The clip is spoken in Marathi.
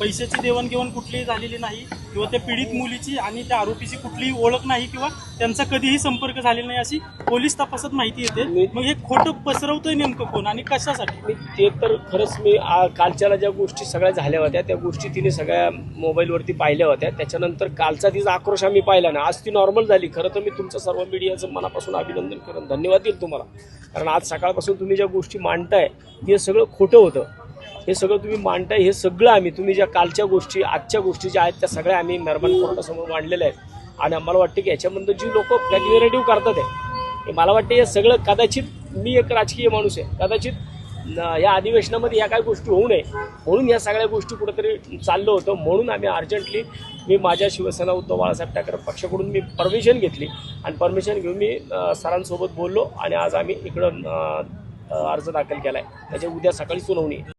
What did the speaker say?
पैशाची देवाणघेवाण कुठलीही झालेली नाही किंवा त्या पीडित मुलीची आणि त्या आरोपीची कुठलीही ओळख नाही किंवा त्यांचा कधीही संपर्क झालेला नाही अशी पोलीस तपासात माहिती येते। मग हे खोटं पसरवतंय नेमकं कोण आणि कशासाठी? ते तर खरंच मी कालच्याला ज्या गोष्टी सगळ्या झाल्या होत्या त्या गोष्टी तिने सगळ्या मोबाईलवरती पाहिल्या होत्या। त्याच्यानंतर कालचा तिचा आक्रोश आम्ही पाहिला ना, आज ती नॉर्मल झाली। खरं तर मी तुमचं सर्व मीडियाचं मनापासून अभिनंदन करेन, धन्यवाद देईल तुम्हाला, कारण आज सकाळपासून तुम्ही ज्या गोष्टी मांडताय हे सगळं खोटं होतं। हे सगळं तुम्ही मांडताय, हे सगळं आम्ही तुम्ही ज्या कालच्या गोष्टी आजच्या गोष्टी ज्या आहेत त्या सगळ्या आम्ही मेहरबान कोर्टासमोर मांडलेल्या आहेत। आणि आम्हाला वाटतं की याच्यामध्ये जी लोक फ्लॅग नेरेटिव्ह करतात आहे, मला वाटतं हे सगळं कदाचित, मी एक राजकीय माणूस आहे, कदाचित या अधिवेशनामध्ये या काही गोष्टी होऊ नये म्हणून या सगळ्या गोष्टी कुठेतरी चाललं होतं। म्हणून आम्ही अर्जंटली मी माझ्या शिवसेना उद्धव बाळासाहेब ठाकरे पक्षाकडून मी परमिशन घेतली आणि परमिशन घेऊन मी सरांसोबत बोललो आणि आज आम्ही इकडं अर्ज दाखल केला आहे। त्याच्या उद्या सकाळी सुनावणी आहे।